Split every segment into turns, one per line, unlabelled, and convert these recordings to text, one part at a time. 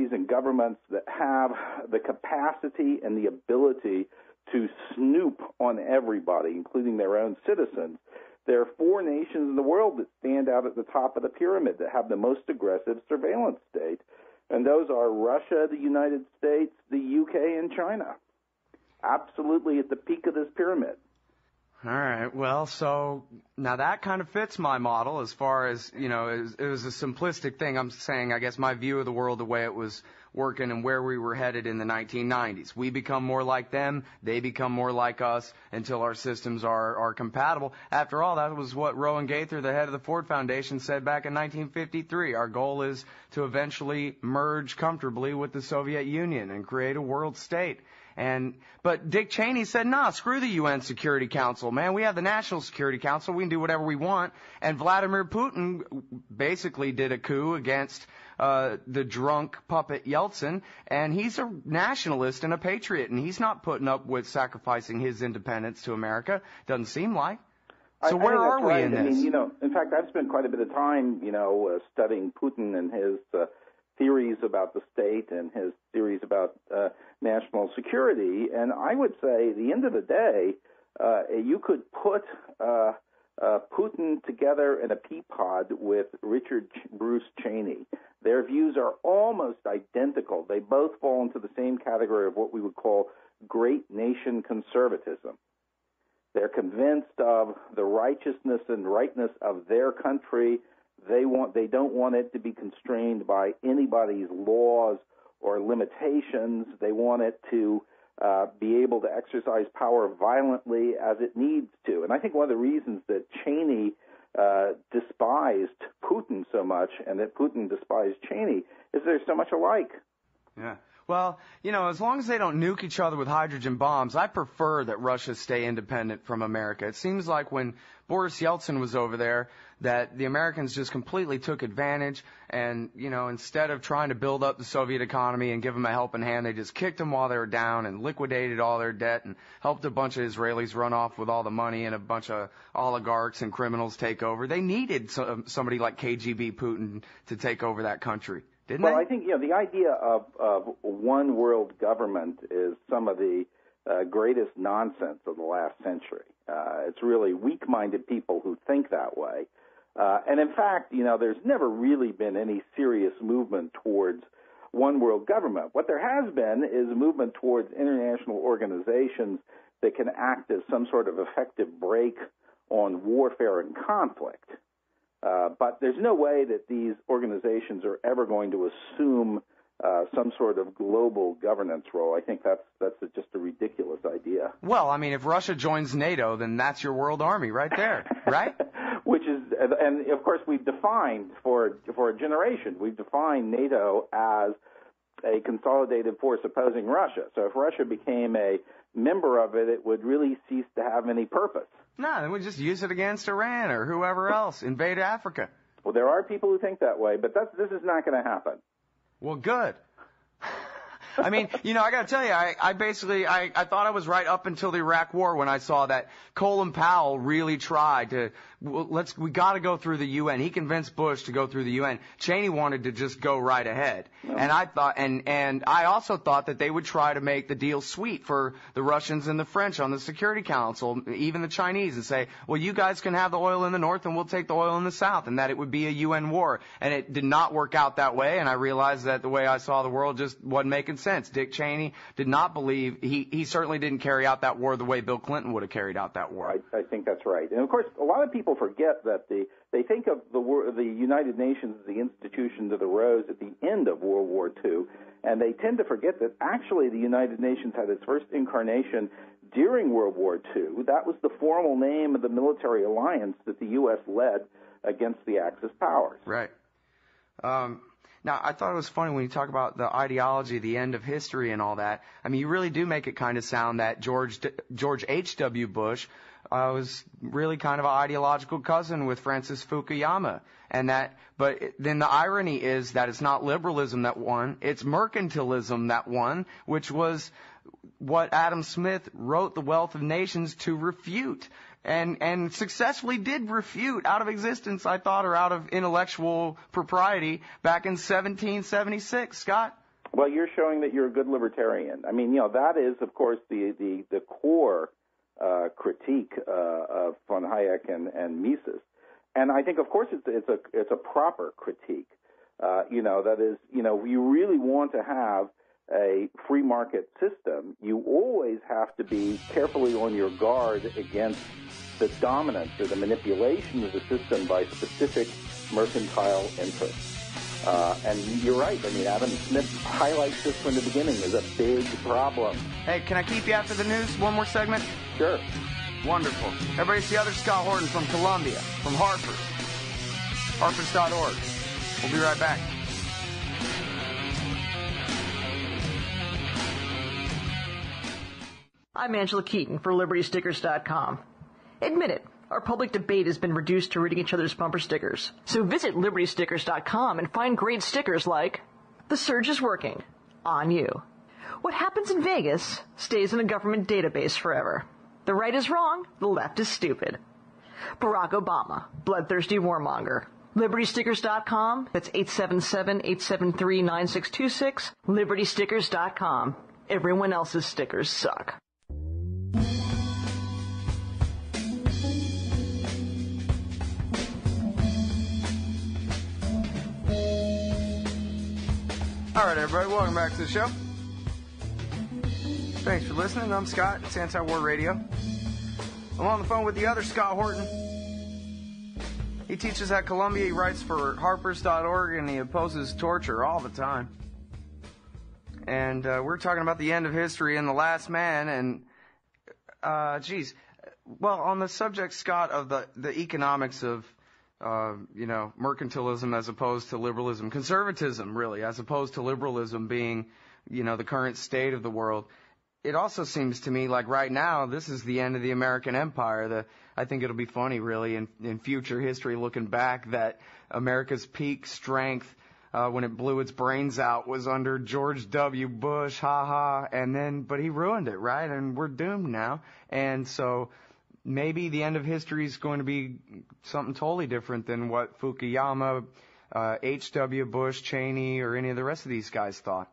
countries and governments that have the capacity and the ability to snoop on everybody, including their own citizens. There are 4 nations in the world that stand out at the top of the pyramid that have the most aggressive surveillance state, and those are Russia, the United States, the UK, and China. Absolutely at the peak of this pyramid.
All right. Well, so now that kind of fits my model as far as, you know, it was a simplistic thing. I'm saying, I guess, my view of the world, the way it was working and where we were headed in the 1990s. We become more like them. They become more like us until our systems are compatible. After all, that was what Rowan Gaither, the head of the Ford Foundation, said back in 1953. Our goal is to eventually merge comfortably with the Soviet Union and create a world state. But Dick Cheney said, nah, screw the UN Security Council, man. We have the National Security Council. We can do whatever we want. And Vladimir Putin basically did a coup against the drunk puppet Yeltsin, and he's a nationalist and a patriot, and he's not putting up with sacrificing his independence to America. Doesn't seem like. So where are we in this?
I mean, you know, in fact, I've spent quite a bit of time, you know, studying Putin and his theories about the state and his theories about national security. And I would say, at the end of the day, you could put Putin together in a pea pod with Richard Bruce Cheney. Their views are almost identical. They both fall into the same category of what we would call great nation conservatism. They're convinced of the righteousness and rightness of their country. They don't want it to be constrained by anybody's laws or limitations. They want it to be able to exercise power violently as it needs to. And I think one of the reasons that Cheney despised Putin so much and that Putin despised Cheney is they're so much alike.
Yeah. Well, you know, as long as they don't nuke each other with hydrogen bombs, I prefer that Russia stay independent from America. It seems like when Boris Yeltsin was over there that the Americans just completely took advantage and, you know, instead of trying to build up the Soviet economy and give them a helping hand, they just kicked them while they were down and liquidated all their debt and helped a bunch of Israelis run off with all the money and a bunch of oligarchs and criminals take over. They needed somebody like KGB Putin to take over that country.
Well, I think, you know, the idea of one world government is some of the greatest nonsense of the last century. It's really weak-minded people who think that way. And in fact, you know, there's never really been any serious movement towards one world government. What there has been is a movement towards international organizations that can act as some sort of effective brake on warfare and conflict. But there's no way that these organizations are ever going to assume some sort of global governance role. I think that's just a ridiculous idea.
Well, I mean, if Russia joins NATO, then that's your world army right there, right?
Which is, and of course, we've defined for a generation, we've defined NATO as a consolidated force opposing Russia. So if Russia became a member of it, it would really cease to have any purpose.
No, then we just use it against Iran or whoever else, invade Africa.
Well, there are people who think that way, but this is not going to happen.
Well, good. I mean, you know, I got to tell you, I thought I was right up until the Iraq War when I saw that Colin Powell really tried to, we got to go through the UN. He convinced Bush to go through the UN. Cheney wanted to just go right ahead. No. And I thought, and I also thought that they would try to make the deal sweet for the Russians and the French on the Security Council, even the Chinese, and say, well, you guys can have the oil in the north and we'll take the oil in the south, and that it would be a UN war. And it did not work out that way, and I realized that the way I saw the world just wasn't making sense. Dick Cheney did not believe, he certainly didn't carry out that war the way Bill Clinton would have carried out that war.
I think that's right. And of course, a lot of people forget that they think of the United Nations as the institution to the rose at the end of World War II, and they tend to forget that actually the United Nations had its first incarnation during World War II. That was the formal name of the military alliance that the U.S. led against the Axis powers.
Right. Now, I thought it was funny when you talk about the ideology, the end of history and all that. I mean, you really do make it kind of sound that George H.W. Bush was really kind of an ideological cousin with Francis Fukuyama. But then the irony is that it's not liberalism that won, it's mercantilism that won, which was what Adam Smith wrote The Wealth of Nations to refute. And successfully did refute out of existence, I thought, or out of intellectual propriety back in 1776. Scott?
Well, you're showing that you're a good libertarian. I mean, that is, of course, the core critique of von Hayek and Mises. And I think, of course, it's a proper critique. That is, you really want to have a free market system, you always have to be carefully on your guard against the dominance or the manipulation of the system by specific mercantile interests. And you're right. I mean, Adam Smith highlights this from the beginning as a big problem.
Hey, can I keep you after the news? One more segment?
Sure.
Wonderful. Everybody see Other Scott Horton from Columbia, from Harper. Harpers.org. We'll be right back.
I'm Angela Keaton for LibertyStickers.com. Admit it, our public debate has been reduced to reading each other's bumper stickers. So visit LibertyStickers.com and find great stickers like, "The surge is working. On you. What happens in Vegas stays in a government database forever. The right is wrong, the left is stupid. Barack Obama, bloodthirsty warmonger." LibertyStickers.com, that's 877-873-9626, LibertyStickers.com. Everyone else's stickers suck.
All right, everybody, welcome back to the show. Thanks for listening. I'm Scott. It's Antiwar Radio. I'm on the phone with the other Scott Horton. He teaches at Columbia. He writes for Harpers.org, and he opposes torture all the time. And we're talking about the end of history and the last man. And, well, on the subject, Scott, of the economics of, mercantilism as opposed to liberalism, conservatism, really, as opposed to liberalism being, the current state of the world. It also seems to me like right now, this is the end of the American empire. I think it'll be funny, really, in future history, looking back, that America's peak strength, when it blew its brains out, was under George W. Bush, but he ruined it, right? And we're doomed now. And so maybe the end of history is going to be something totally different than what Fukuyama, H.W. Bush, Cheney, or any of the rest of these guys thought.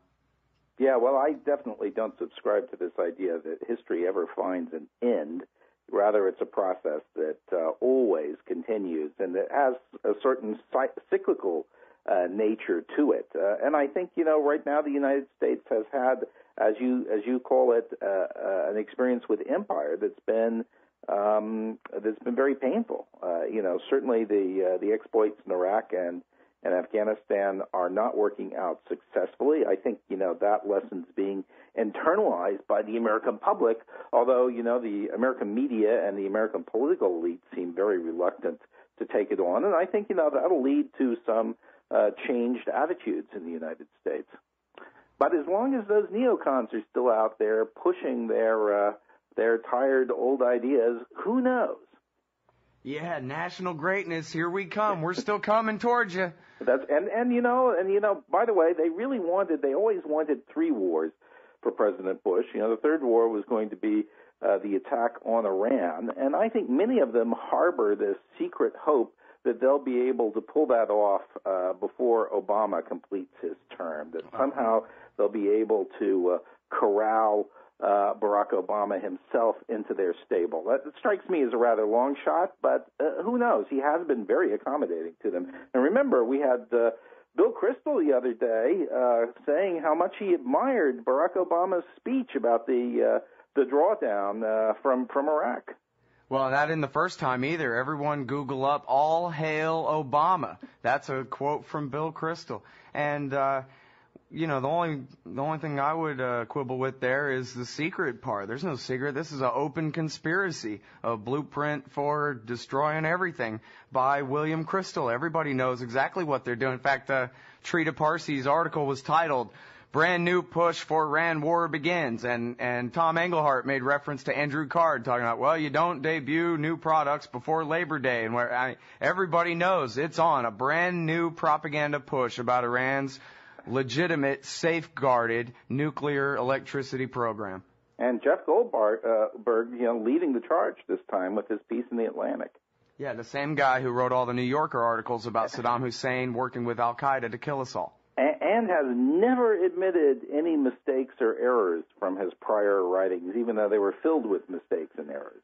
Yeah, well, I definitely don't subscribe to this idea that history ever finds an end. Rather, it's a process that always continues, and it has a certain cyclical nature to it. And I think, right now the United States has had, as you call it, an experience with empire that's been very painful. Certainly the exploits in Iraq and Afghanistan are not working out successfully. I think, that lesson's being internalized by the American public, although, the American media and the American political elite seem very reluctant to take it on. And I think, that'll lead to some changed attitudes in the United States. But as long as those neocons are still out there pushing their tired old ideas, who knows?
Yeah, national greatness, here we come. We're still coming towards you.
By the way, they always wanted 3 wars for President Bush. The third war was going to be the attack on Iran, and I think many of them harbor this secret hope that they'll be able to pull that off before Obama completes his term, that somehow they'll be able to corral Barack Obama himself into their stable. That strikes me as a rather long shot, but who knows? He has been very accommodating to them. And remember, we had Bill Kristol the other day saying how much he admired Barack Obama's speech about the drawdown from Iraq.
Well, that isn't the first time either. Everyone Google up, "All Hail Obama." That's a quote from Bill Kristol. And the only thing I would quibble with there is the secret part. There's no secret. This is an open conspiracy, a blueprint for destroying everything by William Kristol. Everybody knows exactly what they're doing. In fact, Trita Parsi's article was titled, "Brand New Push for Iran War Begins." And Tom Engelhardt made reference to Andrew Card talking about, well, you don't debut new products before Labor Day. And everybody knows it's on, a brand new propaganda push about Iran's legitimate, safeguarded nuclear electricity program.
And Jeff Goldberg, leading the charge this time with his piece in the Atlantic.
Yeah, the same guy who wrote all the New Yorker articles about Saddam Hussein working with Al-Qaeda to kill us all.
and has never admitted any mistakes or errors from his prior writings, even though they were filled with mistakes and errors.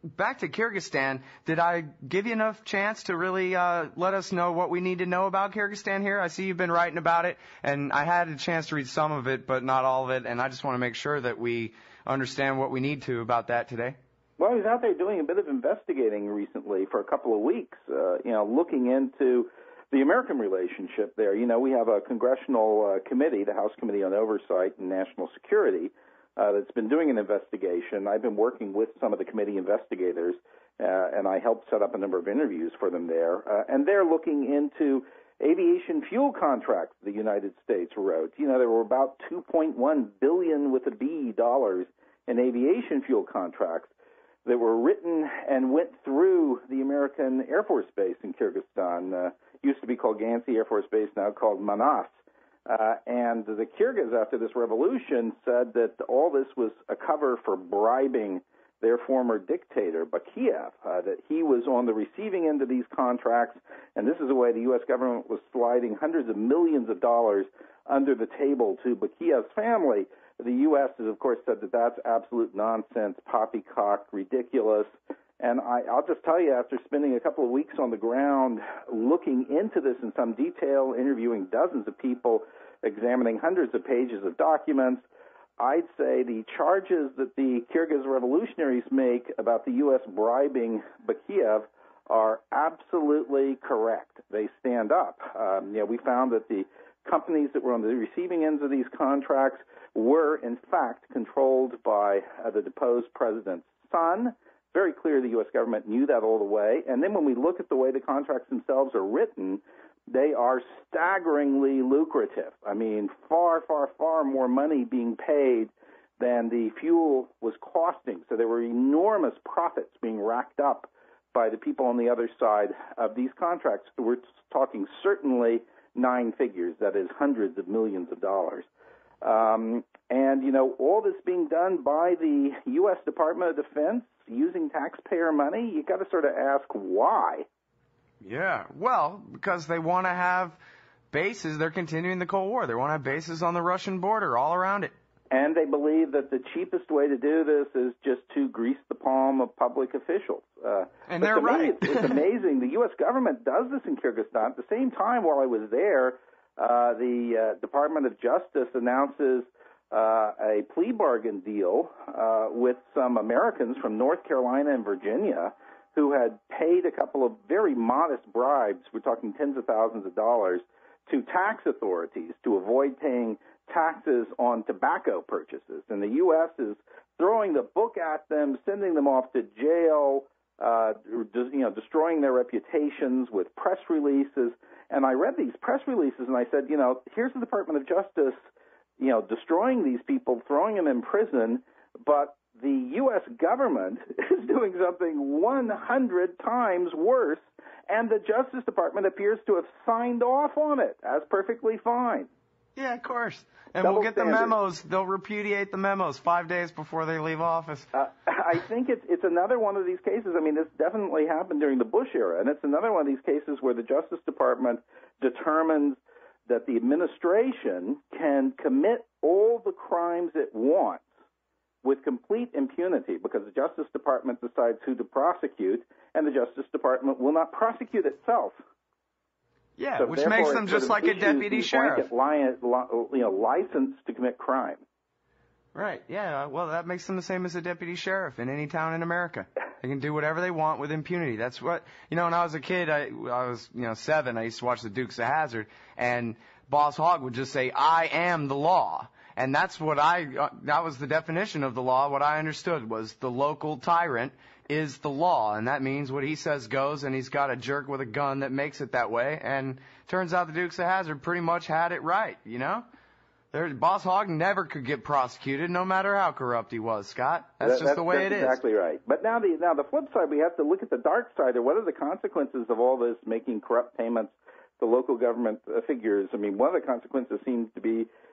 Back to Kyrgyzstan, did I give you enough chance to really let us know what we need to know about Kyrgyzstan here? I see you've been writing about it, and I had a chance to read some of it, but not all of it, and I just want to make sure that we understand what we need to about that today.
Well, he's out there doing a bit of investigating recently for a couple of weeks, looking into the American relationship there. We have a congressional committee, the House Committee on Oversight and National Security, that's been doing an investigation. I've been working with some of the committee investigators, and I helped set up a number of interviews for them there. And they're looking into aviation fuel contracts the United States wrote. There were about $2.1 billion with a B dollars in aviation fuel contracts that were written and went through the American Air Force Base in Kyrgyzstan. Used to be called Gansey Air Force Base, now called Manas. And the Kyrgyz, after this revolution, said that all this was a cover for bribing their former dictator, Bakiev, that he was on the receiving end of these contracts, and this is the way the U.S. government was sliding hundreds of millions of dollars under the table to Bakiev's family. The U.S. has, of course, said that that's absolute nonsense, poppycock, ridiculous. And I'll just tell you, after spending a couple of weeks on the ground looking into this in some detail, interviewing dozens of people, examining hundreds of pages of documents, I'd say the charges that the Kyrgyz revolutionaries make about the U.S. bribing Bakiev are absolutely correct. They stand up. We found that the companies that were on the receiving ends of these contracts were, in fact, controlled by the deposed president's son. Very clear the U.S. government knew that all the way. And then when we look at the way the contracts themselves are written, they are staggeringly lucrative. I mean, far, far, far more money being paid than the fuel was costing. So there were enormous profits being racked up by the people on the other side of these contracts. We're talking certainly nine figures, that is hundreds of millions of dollars. All this being done by the U.S. Department of Defense using taxpayer money, you got to sort of ask why.
Yeah, well, because they want to have bases. They're continuing the Cold War. They want to have bases on the Russian border all around it.
And they believe that the cheapest way to do this is just to grease the palm of public officials.
And they're right.
It's amazing. The U.S. government does this in Kyrgyzstan. At the same time, while I was there, the Department of Justice announces a plea bargain deal with some Americans from North Carolina and Virginia who had paid a couple of very modest bribes, we're talking tens of thousands of dollars, to tax authorities to avoid paying taxes on tobacco purchases. And the U.S. is throwing the book at them, sending them off to jail, destroying their reputations with press releases. And I read these press releases and I said, here's the Department of Justice, destroying these people, throwing them in prison, but the U.S. government is doing something 100 times worse, and the Justice Department appears to have signed off on it as perfectly fine.
Yeah, of course. And
Double
we'll get
standard.
the memos. They'll repudiate the memos 5 days before they leave office.
I think it's another one of these cases. I mean, this definitely happened during the Bush era, and it's another one of these cases where the Justice Department determines that the administration can commit all the crimes it wants with complete impunity because the Justice Department decides who to prosecute, and the Justice Department will not prosecute itself.
Yeah,
So
which makes them just like a deputy sheriff.
License to commit crime.
Right, yeah, well, that makes them the same as a deputy sheriff in any town in America. They can do whatever they want with impunity. That's what, when I was a kid, I was, 7, I used to watch the Dukes of Hazzard, and Boss Hogg would just say, I am the law. And that's what that was the definition of the law. What I understood was the local tyrant is the law, and that means what he says goes, and he's got a jerk with a gun that makes it that way. And turns out the Dukes of Hazzard pretty much had it right, Boss Hogg never could get prosecuted, no matter how corrupt he was, Scott. That's the way it is.
That's exactly right. But now the flip side, we have to look at the dark side, or what are the consequences of all this making corrupt payments to local government figures? I mean, one of the consequences seems to be